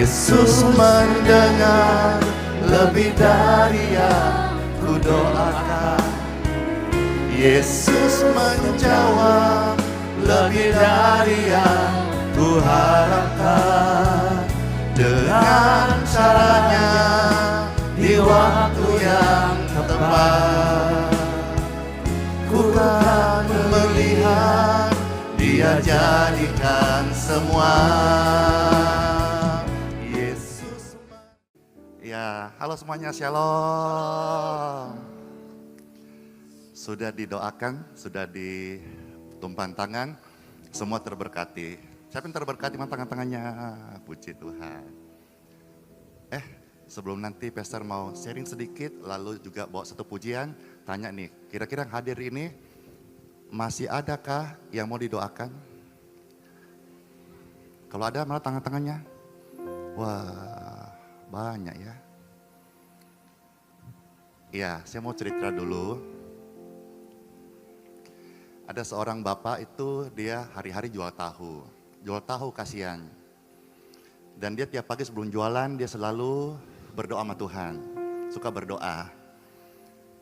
Yesus mendengar lebih dari yang ku doakan. Yesus menjawab lebih dari yang ku harapkan. Dengan caranya di waktu yang tepat, ku kan melihat Dia jadikan semua. Yesus. Ya, halo semuanya, shalom. Sudah didoakan, sudah ditumpahkan tangan, semua terberkati. Siapa yang terberkati tangan-tangannya? Puji Tuhan. Sebelum nanti Pastor mau sharing sedikit, lalu juga bawa satu pujian, tanya nih, kira-kira yang hadir ini masih adakah yang mau didoakan? Kalau ada, mana tangan-tangannya? Wah, banyak ya. Ya, saya mau cerita dulu. Ada seorang bapak itu, dia hari-hari jual tahu. Jual tahu kasihan. Dan dia tiap pagi sebelum jualan, dia selalu berdoa sama Tuhan. Suka berdoa.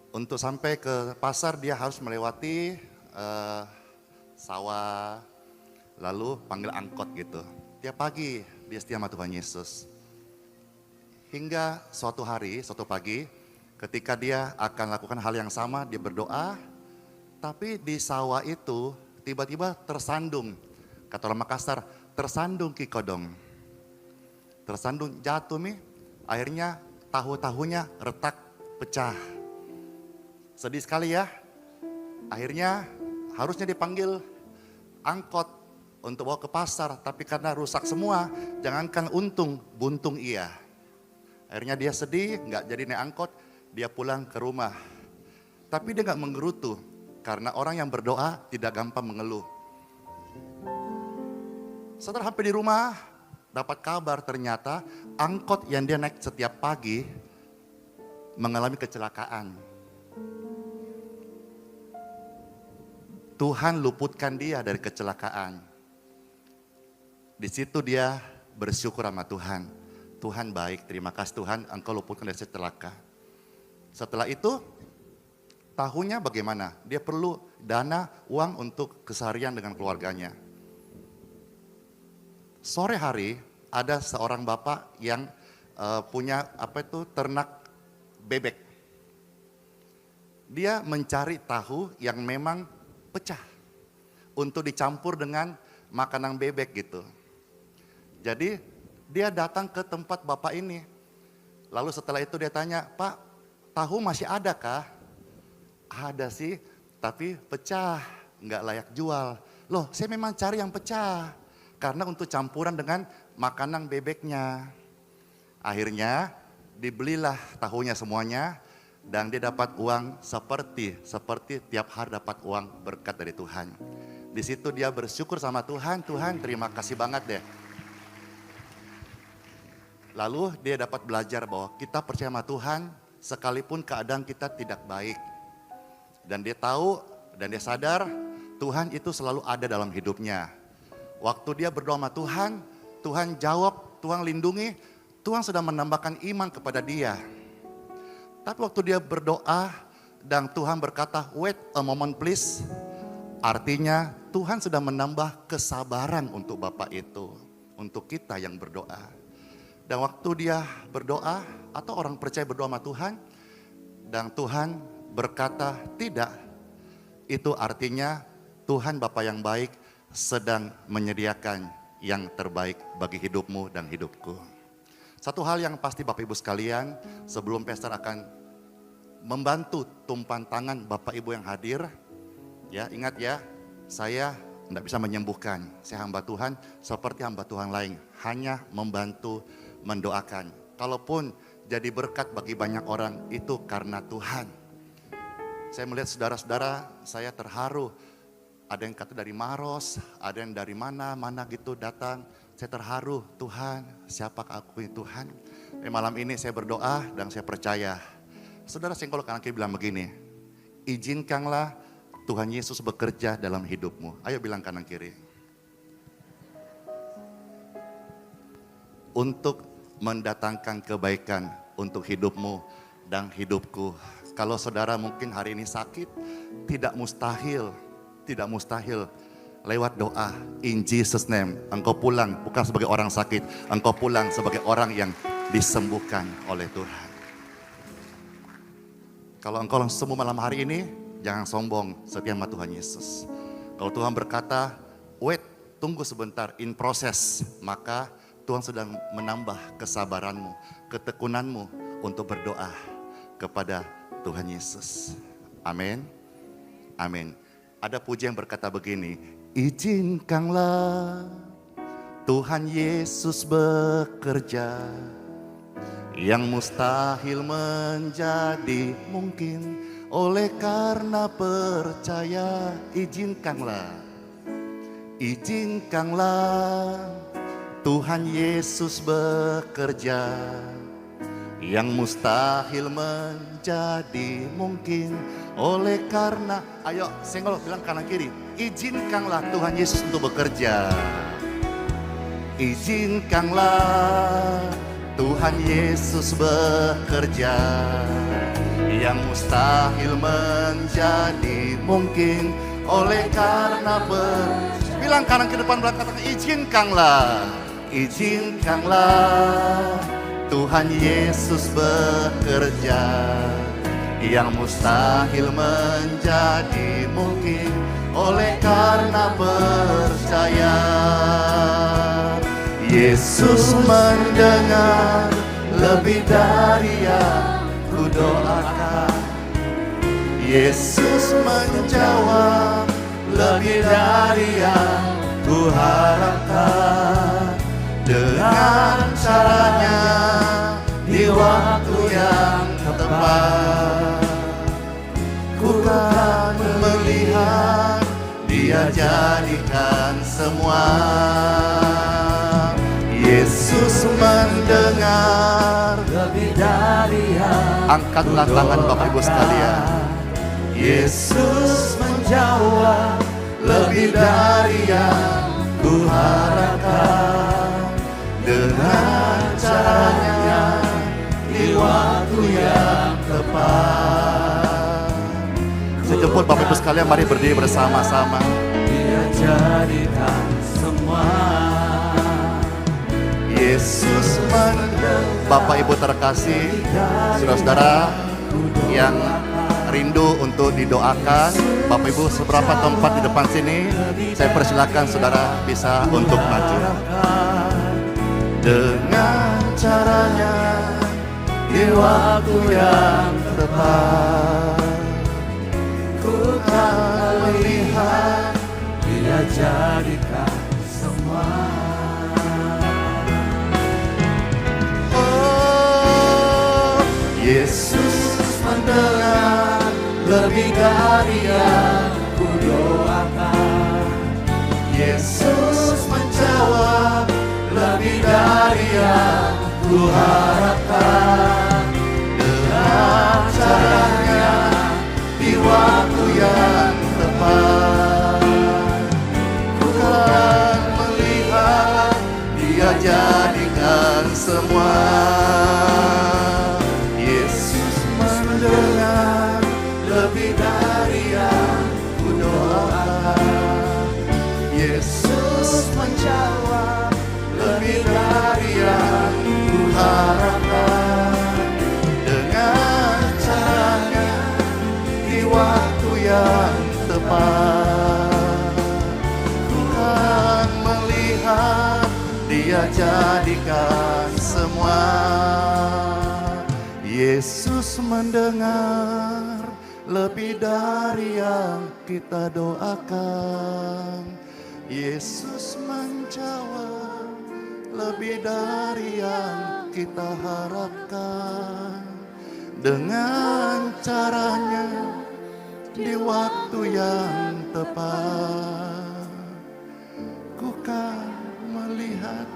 Untuk sampai ke pasar, dia harus melewati sawah, lalu panggil angkot gitu. Tiap pagi dia setia sama Tuhan Yesus. Hingga suatu hari, suatu pagi, ketika dia akan lakukan hal yang sama, dia berdoa, tapi di sawah itu tiba-tiba tersandung. Kata orang Makassar, tersandung kikodong. Tersandung jatuh nih, akhirnya tahu-tahunya retak, pecah. Sedih sekali ya. Akhirnya harusnya dipanggil angkot untuk bawa ke pasar, tapi karena rusak semua, jangankan untung, buntung iya. Akhirnya dia sedih, nggak jadi naik angkot, dia pulang ke rumah. Tapi dia nggak menggerutu, karena orang yang berdoa tidak gampang mengeluh. Setelah sampai di rumah, dapat kabar ternyata angkot yang dia naik setiap pagi mengalami kecelakaan. Tuhan luputkan dia dari kecelakaan. Di situ dia bersyukur sama Tuhan. Tuhan baik, terima kasih Tuhan, Engkau luputkan dari celaka. Setelah itu, tahunya bagaimana? Dia perlu dana, uang untuk keseharian dengan keluarganya. Sore hari ada seorang bapak yang punya ternak bebek. Dia mencari tahu yang memang pecah untuk dicampur dengan makanan bebek gitu. Jadi dia datang ke tempat bapak ini. Lalu setelah itu dia tanya, Pak, tahu masih ada kah? Ada sih, tapi pecah, nggak layak jual. Loh, saya memang cari yang pecah. Karena untuk campuran dengan makanan bebeknya. Akhirnya dibelilah tahunya semuanya. Dan dia dapat uang seperti tiap hari dapat uang berkat dari Tuhan. Di situ dia bersyukur sama Tuhan, Tuhan terima kasih banget deh. Lalu dia dapat belajar bahwa kita percaya sama Tuhan sekalipun keadaan kita tidak baik. Dan dia tahu dan dia sadar Tuhan itu selalu ada dalam hidupnya. Waktu dia berdoa sama Tuhan, Tuhan jawab, Tuhan lindungi, Tuhan sudah menambahkan iman kepada dia. Tapi waktu dia berdoa dan Tuhan berkata, wait a moment please. Artinya Tuhan sudah menambah kesabaran untuk Bapak itu, untuk kita yang berdoa. Dan waktu dia berdoa atau orang percaya berdoa sama Tuhan, dan Tuhan berkata tidak, itu artinya Tuhan Bapa yang baik sedang menyediakan yang terbaik bagi hidupmu dan hidupku. Satu hal yang pasti Bapak Ibu sekalian, sebelum Pastor akan membantu tumpahan tangan Bapak Ibu yang hadir, ya ingat ya, saya tidak bisa menyembuhkan, saya hamba Tuhan seperti hamba Tuhan lain, hanya membantu mendoakan. Kalaupun jadi berkat bagi banyak orang, itu karena Tuhan. Saya melihat saudara-saudara, saya terharu. Ada yang kata dari Maros, ada yang dari mana gitu datang. Saya terharu, Tuhan, siapakah aku ini Tuhan? Malam ini saya berdoa dan saya percaya. Saudara senggol kanan kiri bilang begini, izinkanlah Tuhan Yesus bekerja dalam hidupmu. Ayo bilang kanan kiri. Untuk mendatangkan kebaikan untuk hidupmu dan hidupku. Kalau saudara mungkin hari ini sakit, tidak mustahil lewat doa in Jesus name engkau pulang bukan sebagai orang sakit, engkau pulang sebagai orang yang disembuhkan oleh Tuhan. Kalau engkau sembuh malam hari ini, jangan sombong, setia sama Tuhan Yesus. Kalau Tuhan berkata, wait, tunggu sebentar, in proses, maka Tuhan sedang menambah kesabaranmu, ketekunanmu untuk berdoa kepada Tuhan Yesus. Amin. Amin. Ada pujian yang berkata begini, izinkanlah Tuhan Yesus bekerja, yang mustahil menjadi mungkin oleh karena percaya. Izinkanlah Tuhan Yesus bekerja, yang mustahil menjadi mungkin oleh karena, ayo senggol bilang kanan kiri, izinkanlah Tuhan Yesus untuk bekerja. Izinkanlah Tuhan Yesus bekerja, yang mustahil menjadi mungkin oleh karena bilang kanan ke depan, belakang, katakan izinkanlah Tuhan Yesus bekerja, yang mustahil menjadi mungkin oleh karena percaya. Yesus mendengar lebih dari yang ku doakan. Yesus menjawab lebih dari yang ku harapkan. Dengan caranya di waktu yang tepat, ku kan melihat Dia jadikan semua. Yesus mendengar lebih dari yang, angkatlah tangan Bapak Ibu sekalian. Yesus menjawab lebih dari yang ku harapkan. Dengan caranya di waktu yang tepat. Sejemput Bapak Ibu sekalian, mari berdiri bersama-sama. Dia jadikan semua. Yesus mendengar. Bapak Ibu terkasih, saudara-saudara yang rindu untuk didoakan, Bapak Ibu seberapa tempat di depan sini, saya persilakan saudara bisa untuk maju. Dengan caranya di waktu yang tepat, ku kan melihat Dia jadikan semua. Oh, Yesus mendengar lebih dari yang ku doakan. Yesus menjawab lebih dari yang ku harapkan. Dengan caranya di waktu yang tepat, ku kan melihat Dia jadikan semua. Yesus mendengar lebih dari yang ku doakan. Yesus menjawab lebih dari yang ku harapkan. Dengan caranya di waktu yang tepat, ku kan melihat Dia jadikan semua. Yesus mendengar lebih dari yang kita doakan. Yesus menjawab lebih dari yang kita harapkan. Dengan caranya di waktu yang tepat, ku kan melihat.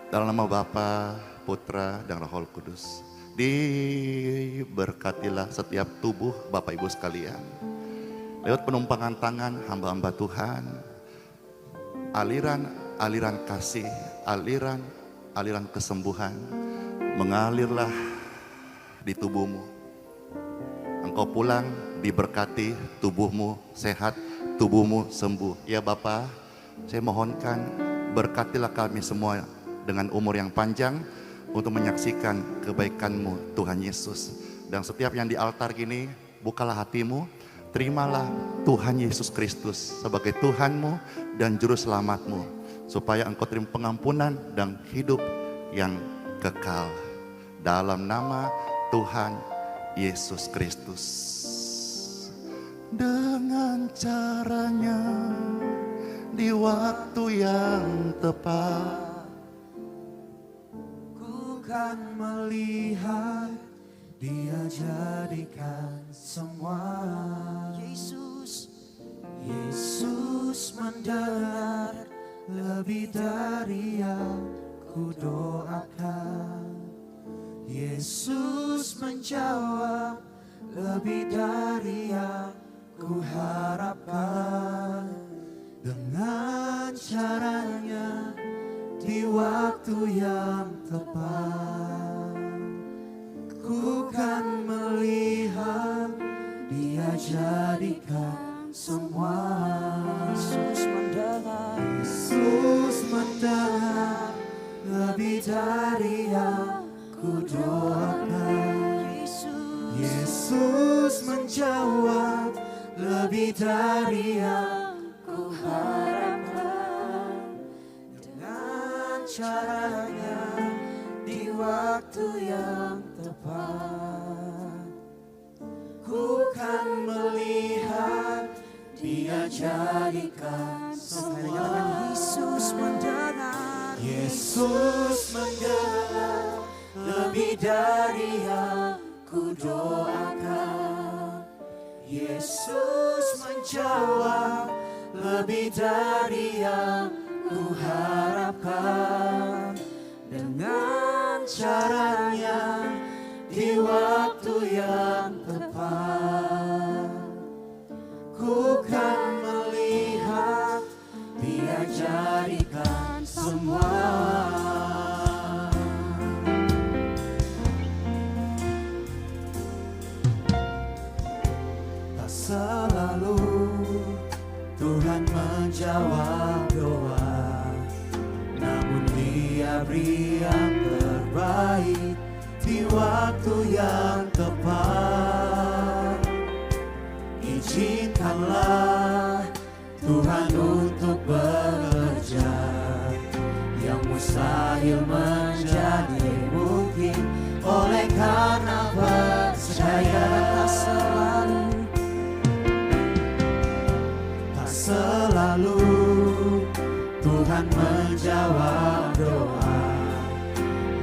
Dalam nama Bapa, Putra, dan Roh Kudus, diberkatilah setiap tubuh Bapak Ibu sekalian. Lewat penumpangan tangan hamba-hamba Tuhan, aliran kasih, aliran kesembuhan mengalirlah di tubuhmu. Engkau pulang diberkati, tubuhmu sehat, tubuhmu sembuh. Ya Bapa, saya mohonkan berkatilah kami semua dengan umur yang panjang untuk menyaksikan kebaikan-Mu Tuhan Yesus. Dan setiap yang di altar gini, bukalah hatimu, terimalah Tuhan Yesus Kristus sebagai Tuhan-Mu dan Juru Selamat-Mu, supaya engkau terima pengampunan dan hidup yang kekal. Dalam nama Tuhan Yesus Kristus. Dengan caranya di waktu yang tepat, kan melihat Dia jadikan semua. Yesus mendengar lebih dari yang ku doakan. Yesus menjawab lebih dari yang ku harapkan. Dengan caranya di waktu yang tepat, ku kan melihat Dia jadikan semua. Yesus mendengar lebih dari yang ku doakan. Yesus menjawab lebih dari yang ku harapkan. Dengan caranya di waktu yang tepat, ku kan melihat Dia jadikan semua. Yesus mendengar lebih dari yang ku doakan. Yesus menjawab lebih dari yang ku harapkan. Dengan caranya di waktu yang tepat, ku kan melihat Dia jadikan semua. Tak selalu Tuhan menjawab doa, namun Dia beri yang terbaik di waktu yang tepat. Izinkanlah Tuhan untuk bekerja, yang mustahil menjadi mungkin oleh karena percaya. Tak selalu Tuhan menjawab doa,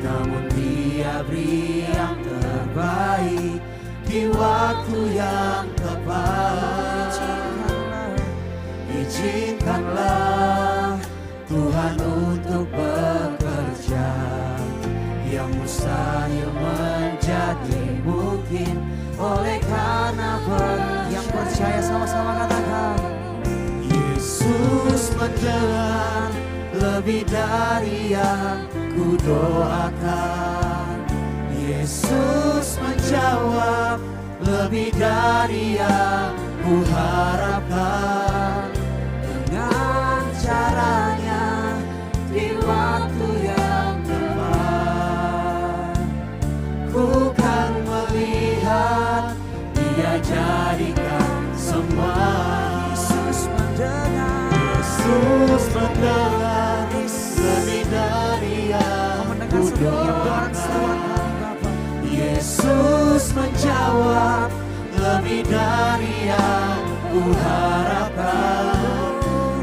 namun Dia beri yang terbaik di waktu yang tepat. Izinkanlah Tuhan untuk bekerja, yang mustahil menjadi mungkin oleh karena yang percaya. Sama-sama katakan, Yesus mendengar lebih dari yang ku doakan. Yesus menjawab lebih dari yang ku harapkan. Dengan caranya di waktu yang tepat, ku kan melihat Dia jadikan semua. Yesus mendengar lebih dari yang ku doakan. Yesus menjawab lebih dari yang ku harapkan.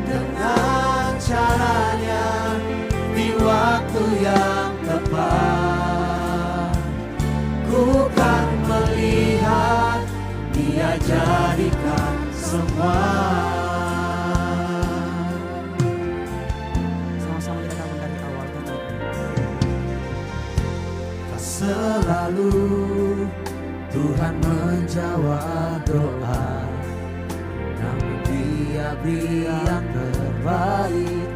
Dengan caranya di waktu yang tepat, ku kan melihat Dia jadikan semua. Sama-sama kita katakan dari awal. Tak selalu Tuhan menjawab doa, namun Dia beri yang terbaik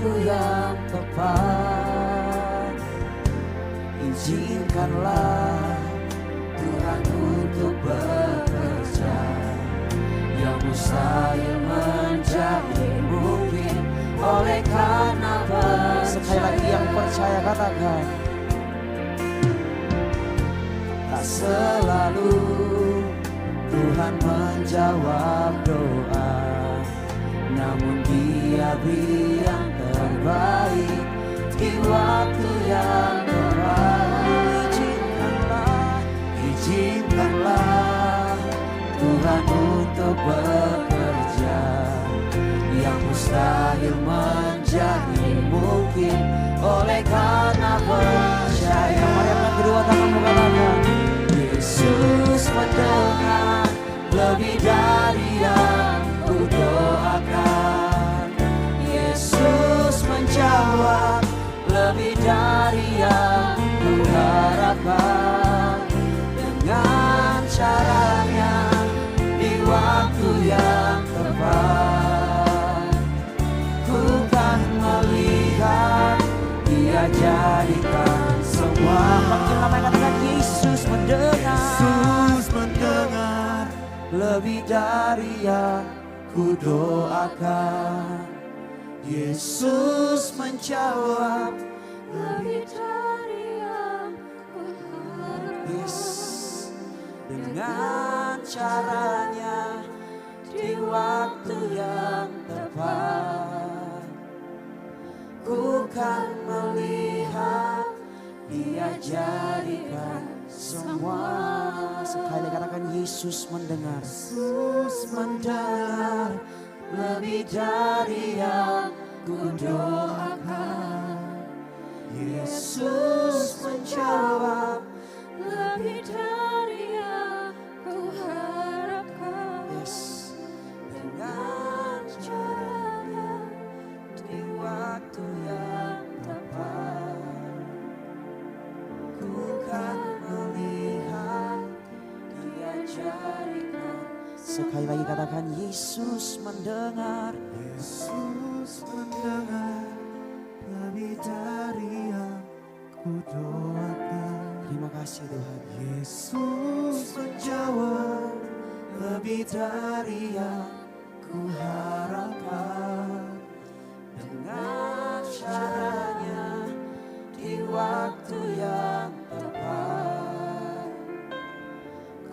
waktu yang tepat. Izinkanlah Tuhan untuk bekerja, yang mustahil menjadi mungkin oleh karena percaya. Sekali lagi yang percaya katakan, tak selalu Tuhan menjawab doa, namun Dia beri yang terbaik di waktu yang tepat. Izinkanlah Tuhan untuk bekerja, yang mustahil menjadi mungkin oleh karena percaya. Mari yang kedua tanganmu katakan, Yesus mendengar lebih dari yang ku doakan. Yesus menjawab lebih dari yang ku harapkan. Dengan caranya di waktu yang tepat, ku kan melihat Dia jadikan semua. Panggil nama yang katakan, Yesus mendengar. Yesus mendengar lebih dari yang ku doakan. Yesus menjawab lebih dari yang ku harapkan. Yes. Dengan caranya di waktu yang tepat, ku kan melihat Dia jadikan semua. Sekali katakan, Yesus mendengar. Yesus mendengar lebih dari yang ku doakan. Yesus menjawab lebih dari yang ku harapkan. Yes. Dengan caranya di waktu yang tepat, ku kan melihat Dia jadikan. Sekali lagi katakan, Yesus mendengar. Yesus mendengar lebih dari yang ku doakan. Terima kasih Tuhan. Yesus menjawab lebih dari yang ku harapkan. Dengan caranya di waktu yang tepat,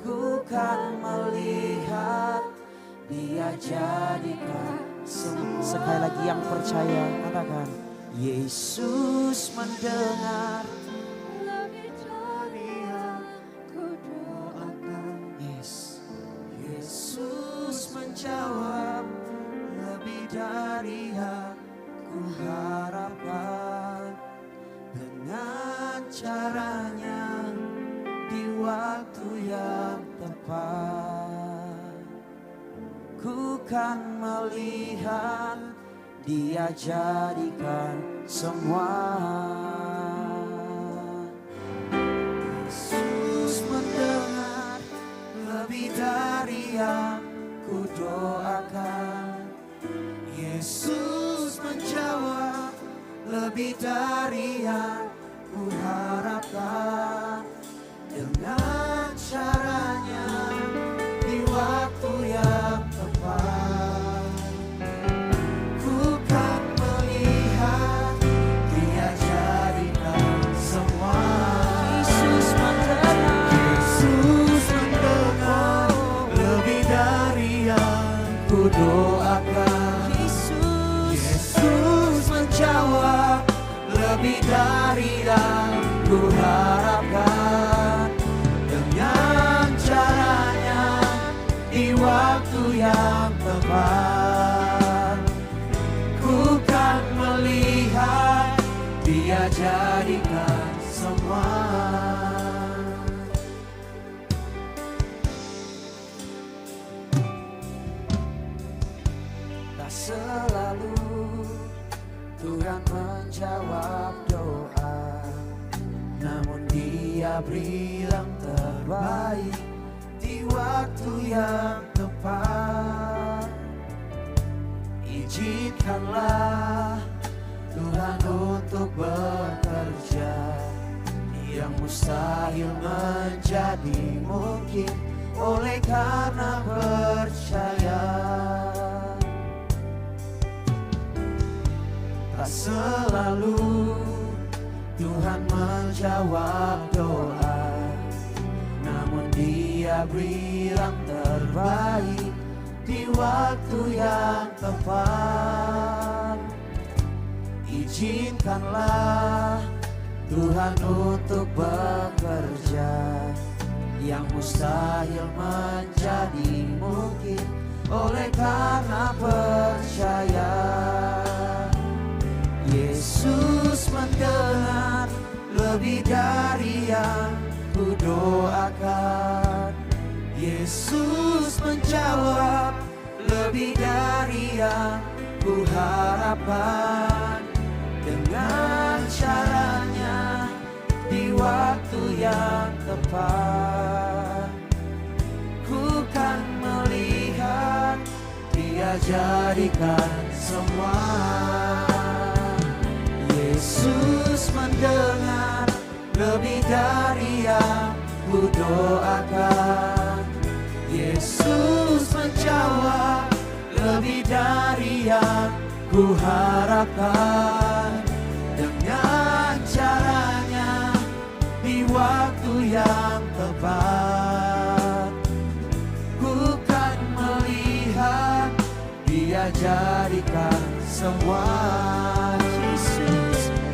ku kan melihat Dia jadikan semua. Sekali lagi yang percaya katakan, Yesus mendengar lebih dari yang ku doakan. Yes. Yesus menjawab lebih dari yang ku harapkan. Dengan caranya di waktu yang tepat, ku kan melihat Dia jadikan semua. Yesus mendengar lebih dari yang ku doakan. Yesus menjawab lebih dari yang ku harapkan. Dengan caranya di waktu yang tepat, ku kan melihat Dia jadikan semua. Yesus mendengar. Yesus mendengar lebih dari yang ku doakan. Yesus menjawab lebih dari yang ku harapkan. Dengan caranya di waktu yang tepat, ku kan melihat Dia jadikan semua. Tak selalu Tuhan menjawab doa, namun Dia beri yang terbaik di waktu yang tepat. Izinkanlah menjadi mungkin oleh karena percaya. Tak selalu Tuhan menjawab doa, namun Dia beri yang terbaik di waktu yang tepat. Izinkanlah Tuhan untuk bekerja, yang mustahil menjadi mungkin oleh karena percaya. Yesus mendengar lebih dari yang ku doakan. Yesus menjawab lebih dari yang ku harapkan. Dengan caranya di waktu yang tepat, ku kan melihat Dia jadikan semua. Yesus mendengar lebih dari yang ku doakan. Yesus menjawab lebih dari yang ku harapkan. Dengan caranya di waktu yang tepat, ku kan melihat Dia jadikan semua.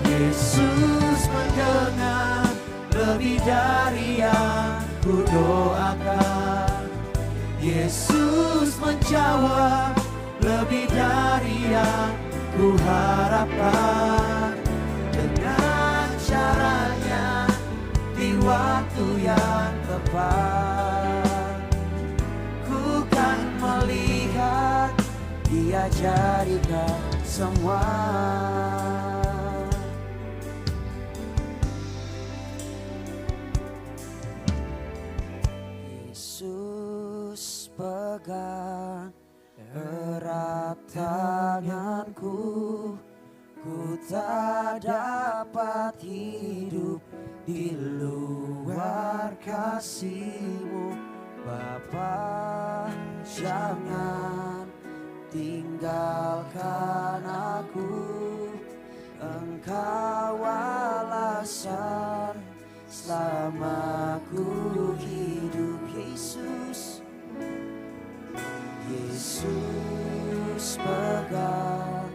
Yesus mendengar lebih dari yang ku doakan. Yesus menjawab lebih dari yang ku harapkan. Dengan caranya di waktu yang tepat, ku kan melihat Dia jadikan semua. Yesus pegang erat tanganku, ku tak dapat hidup di luar kasih-Mu. Bapa, jangan tinggalkan aku, Engkau alasan selama ku hidup. Yesus pegang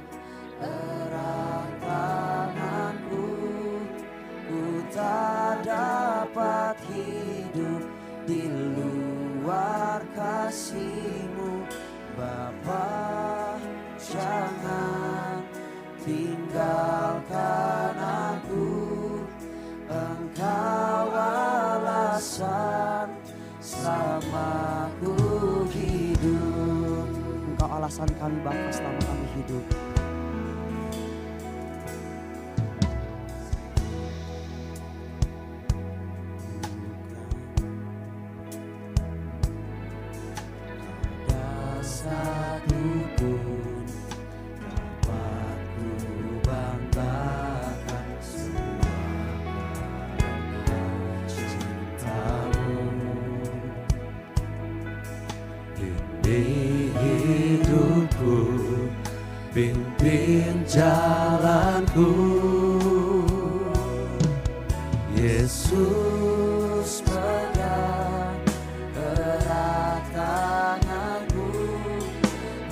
erat tanganku, ku tak dapat hidup di luar kasih-Mu. Bapa, jangan tinggalkan aku, Engkau alasan selama ku hidup. Engkau alasan kami Bapa selama kami hidup. Ada satupun dapat ku banggakan, semua karena cinta-Mu. Bimbing hidupku, pimpin jalanku. Yesus pegang erat tanganku,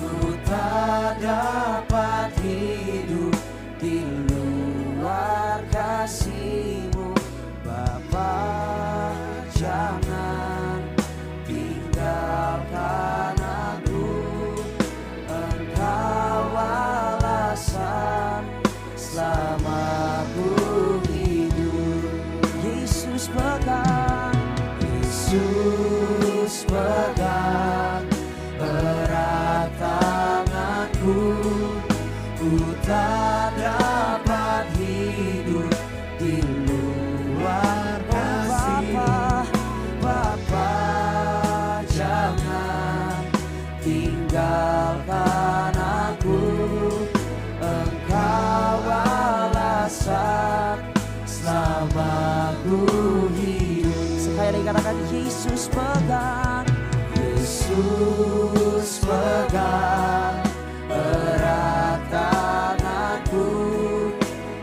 ku tak dapat hidup di luar kasih-Mu. Bapa, jangan tinggalkan aku, Engkau alasan selama ku hidup. Yesus pegang erat tanganku, ku tak dapat hidup di luar kasih. Bapa, jangan tinggalkan aku, Engkau alasan selama ku hidup. katakan Yesus pegang, Yesus pegang erat tanganku,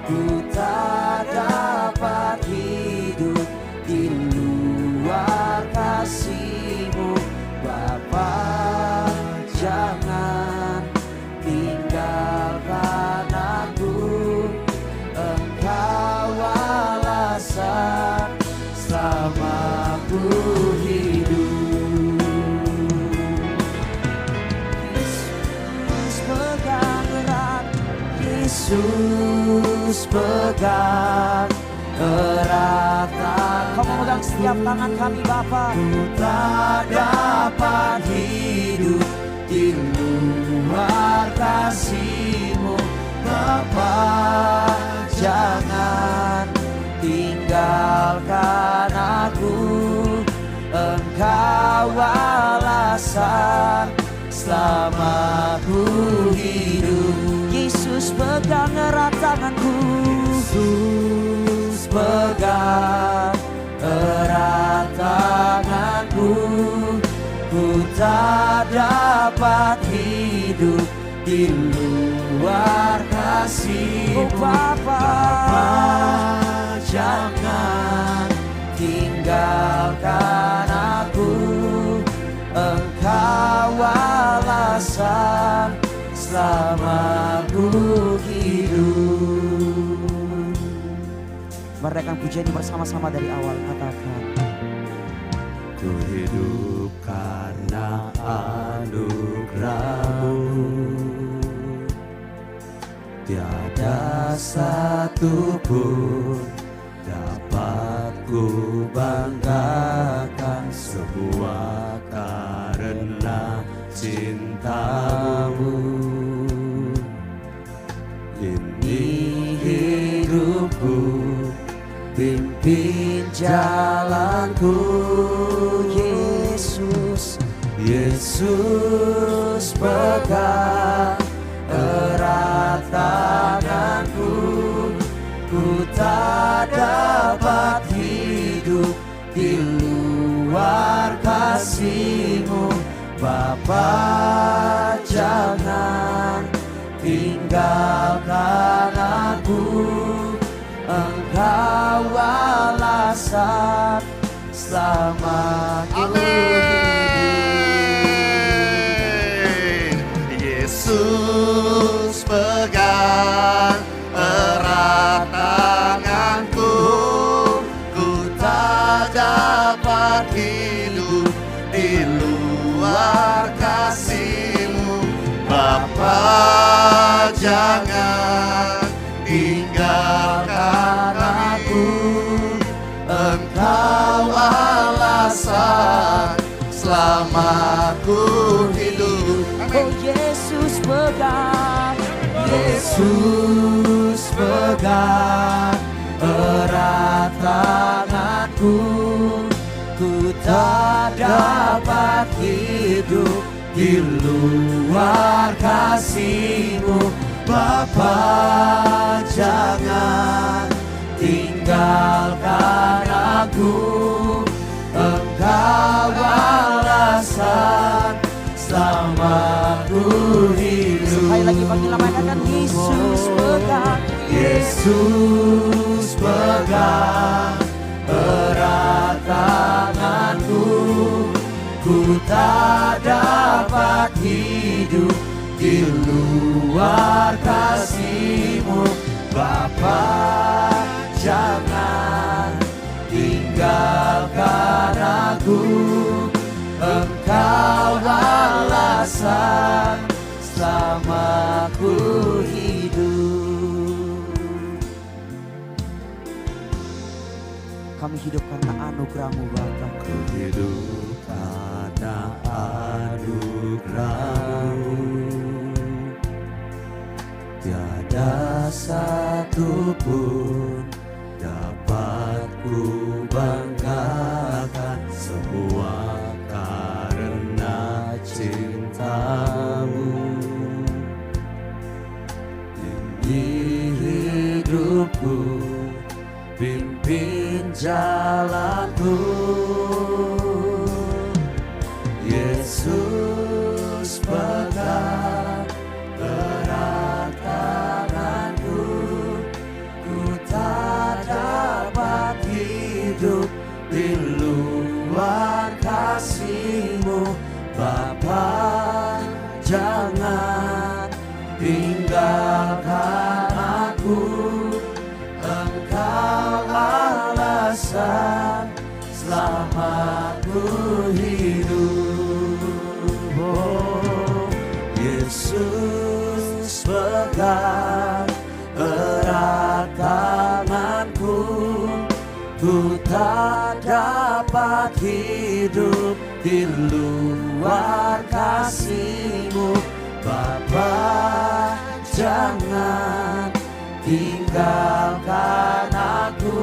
ku tak dapat hidup di luar kasih-Mu. Bapa, jangan tinggalkan aku, Engkau alasan selama ku hidup. Yesus pegang erat, Yesus pegang erat tangan. Kau memegang setiap tangan kami Bapa. Ku tak dapat hidup di luar kasih-Mu. Bapa, jangan tinggalkan aku, Engkau alasan selama ku hidup. Yesus pegang erat tanganku, Yesus pegang erat tanganku, ku tak dapat hidup di luar kasih-Mu. Bapa, jangan tinggalkan aku, Engkau alasan selama ku hidup. Merdeka pujian ini bersama-sama dari awal, katakan ku hidup karena anugerah-Mu, tiada satu pun dapat ku banggakan, semua karena cinta-Mu. Ini hidupku, pimpin jalanku, Yesus, Yesus pegang erat tanganku, ku tak dapat hidup di luar kasih-Mu. Bapa, jangan tinggalkan aku, Engkau alasan selama ku Amin. Yesus pegang erat tanganku, ku tak dapat hidup di luar kasih-Mu. Bapa, jangan tinggalkan aku, Engkau alasan selama ku hidup. Oh Yesus pegang, Yesus pegang erat tanganku, ku tak dapat hidup di luar kasih-Mu. Bapa, jangan tinggalkan aku, Engkau alasan selama ku hidup. Sekali lagi panggil nama katakan Yesus pegang, Yesus pegang erat tanganku, ku tak dapat hidup di luar kasih-Mu. Bapa, jangan tinggalkan aku, Engkau alasan selama ku hidup. Kami hidup karena anugerah-Mu Bapa. Ku hidup karena anugerah-Mu, tiada satu pun dapat ku banggakan, semua karena cinta-Mu. Ini hidupku, pimpin jalanku. Yesus pegang erat tanganku, ku tak dapat hidup di luar kasih-Mu. Bapa, jangan tinggalkan aku, Engkau alasan selamatku hidup. Oh, Yesus pegang erat tanganku, ku tak dapat hidup di luar kasih-Mu. Bapa, jangan tinggalkan aku,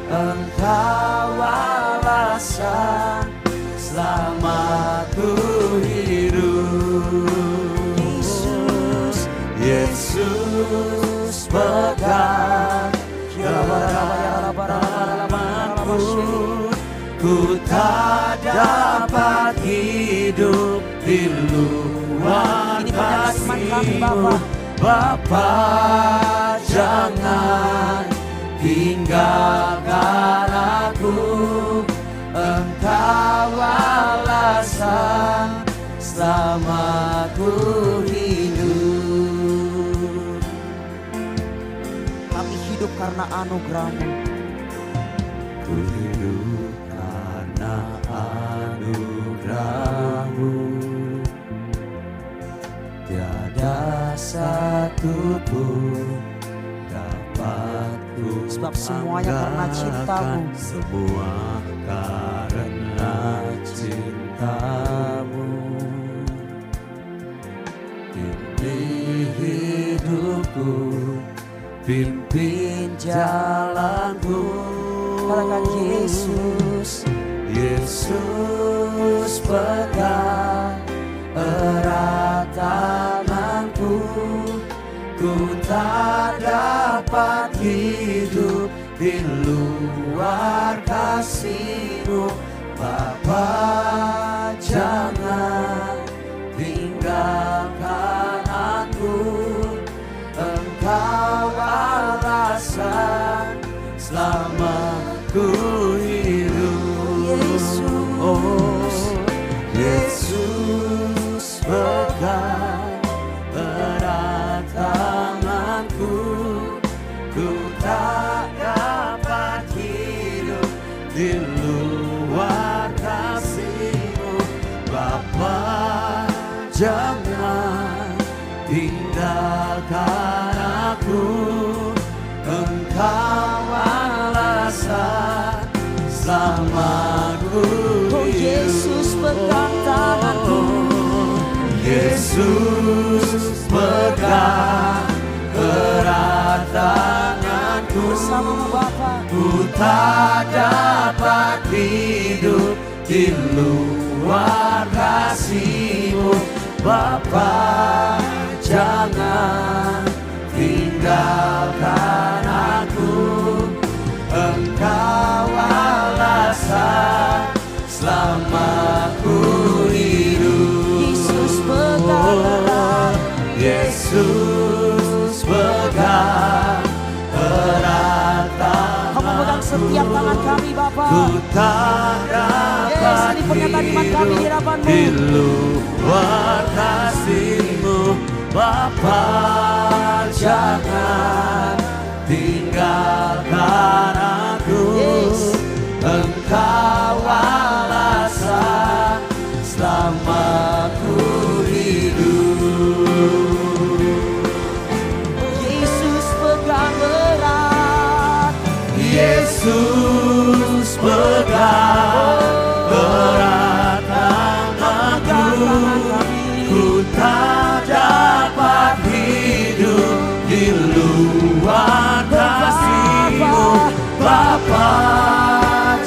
Engkau alasan selamatku hidup. Yesus pegang erat tanganku, ku tak dapat hidup di luar kasih-Mu. Bapa, jangan tinggalkan aku, Engkau alasan selamatku hidup. Kami hidup karena anugerah-Mu. Ku hidup karena anugerah-Mu. Tiada satu pun dapat ku Sebab semuanya karena cinta-Mu. Semua karena cinta-Mu. Pimpin hidupku, pimpin jalanku. Katakan Yesus. Yesus pegang erat tanganku, ku tak dapat hidup di luar kasih-Mu. Bapa, jangan tinggalkan aku, Engkau alasan selamatku hidup. Oh, Yesus pegang erat tanganku, ku tak dapat hidup di luar kasih-Mu. Bapa, jangan tinggalkan aku, Engkau alasan selamatku Oh, Yesus pegang tanganku. Yesus pegang erat tanganku, Bersama-Mu Bapa, ku tak dapat hidup di luar kasih-Mu. Bapa, jangan tinggalkan aku, Engkau alasan selamatku hidup. Yesus pegang erat. Yesus pegang erat Kamu pegang setiap tangan kami Bapa. ku tak dapat Ini pernyataan iman kami di hadapan-Mu. di luar kasih-Mu. Bapa, jangan tinggalkan aku, Engkau alasan selamatku hidup. Yesus pegang erat. Yesus pegang erat tanganku, ku tak dapat hidup di luar kasih-Mu. Bapa,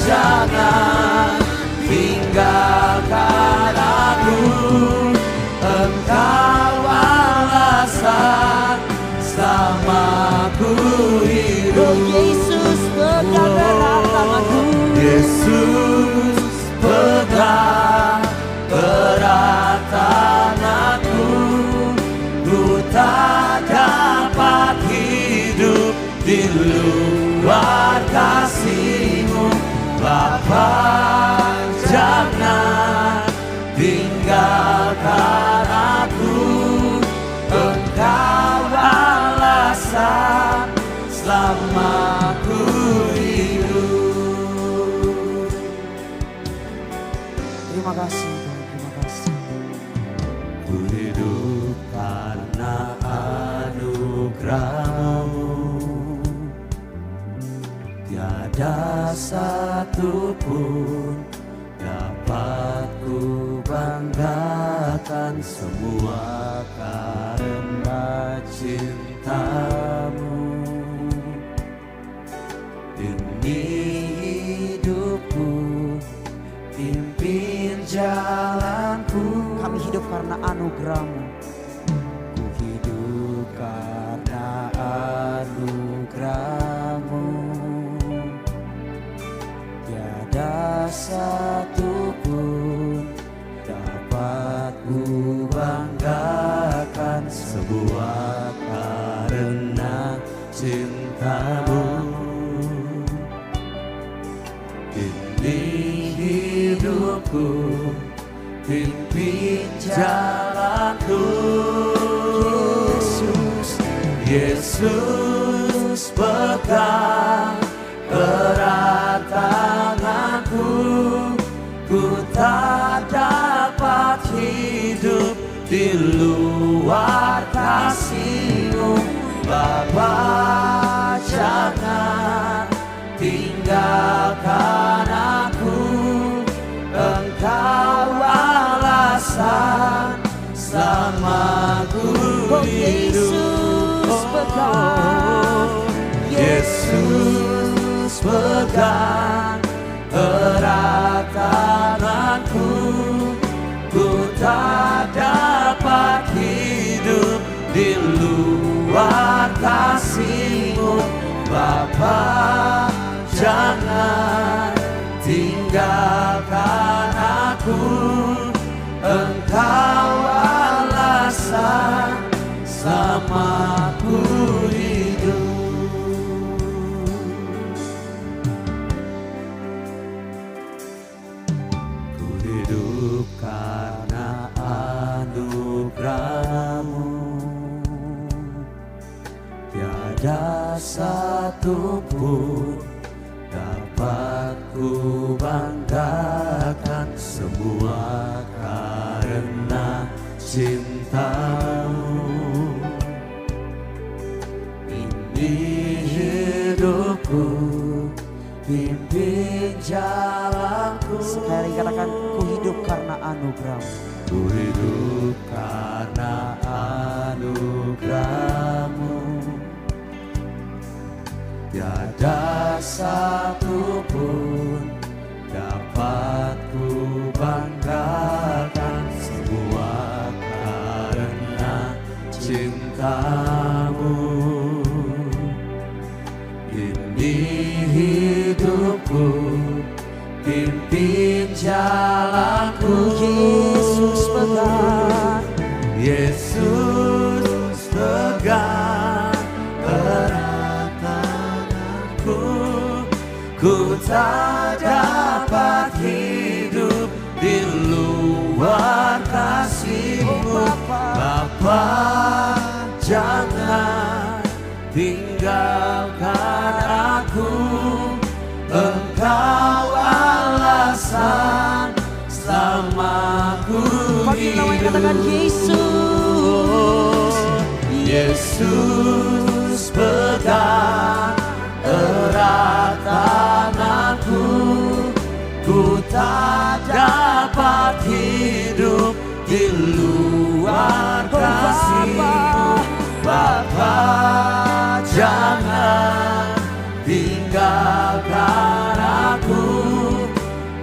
jangan tinggalkan aku, Engkau alasan selamatku hidup. Oh, Yesus Yesus pegang erat tanganku, ku tak dapat hidup di luar kasih-Mu. Bapa, jangan tinggalkan aku, Engkau alasan selama ku hidup. Terima kasih Tuhan, terima kasih. Ku hidup karena anugerah-Mu, tiada satu pun dapat ku banggakan, semua karena cinta-Mu. Demi hidupku, pimpin jalanku. Kami hidup karena anugerah-Mu. Ku hidup karena anugerah-Mu, tiada satu pun dapat ku banggakan, semua karena cinta-Mu. Ini hidupku, pimpin jalanku. Yesus pegang erat tanganku, ku tak dapat hidup di luar kasih-Mu. Bapa, jangan tinggalkan aku, Engkau alasan selama ku hidup. Yesus pegang erat tanganku, ku tak dapat hidup di luar kasih-Mu. Bapa, jangan tinggalkan aku, Engkau alasan selama ku hidup. Ku hidup karena anugerah-Mu, tiada satu pun dapat ku banggakan, semua karena cinta-Mu. Ini hidupku, pimpin jalanku. Sekali katakan, ku hidup karena anugerah-Mu. Ku hidup karena anugerah-Mu, tiada satu pun dapat ku banggakan, semua karena cinta-Mu. Ini hidupku, pimpin jalanku. Yesus pegang, Yesus pegang erat tanganku, ku tak dapat hidup di luar kasih-Mu. Bapa, jangan tinggalkan aku, Engkau alasan selama ku Panggil katakan Yesus. Yesus pegang erat tanganku, ku tak dapat hidup di luar kasih-Mu. Bapa, jangan tinggalkan aku,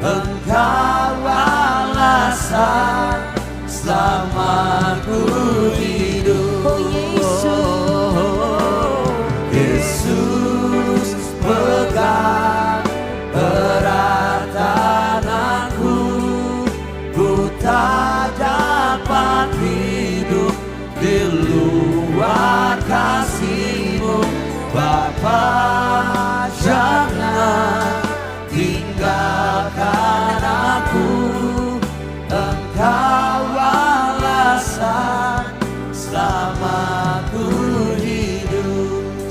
Engkau alasan selama ku hidup. Oh Yesus, Yesus pegang erat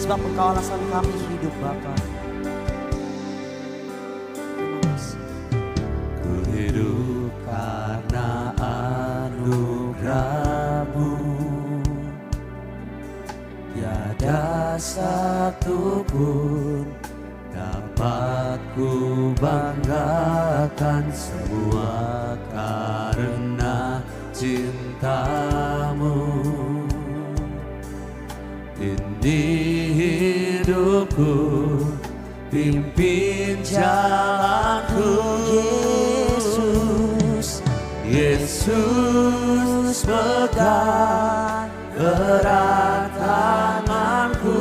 sebab Engkau alasan kami hidup Bapa. Terima kasih. Ku hidup karena anugerah-Mu. Tiada satu pun dapat ku banggakan, semua karena cinta-Mu. Ini hidupku, pimpin jalanku. Yesus, Yesus pegang erat tanganku,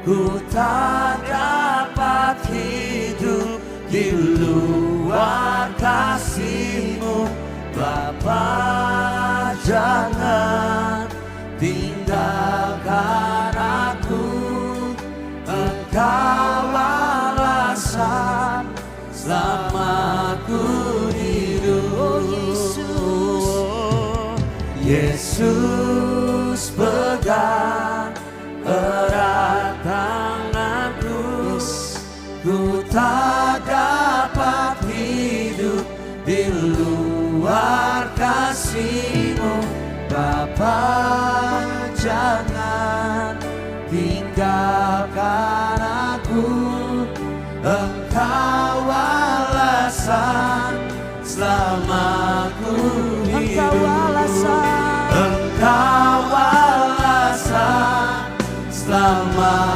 ku tak dapat hidup di luar kasih-Mu. Bapa, jangan tinggalkan aku, Engkau alasan selama ku hidup. oh Yesus, Yesus pegang erat tanganku, ku tak dapat hidup di luar kasih-Mu. Bapa, jangan tinggalkan aku, Engkau alasan selama ku hidup. Engkau alasan, Engkau alasan selama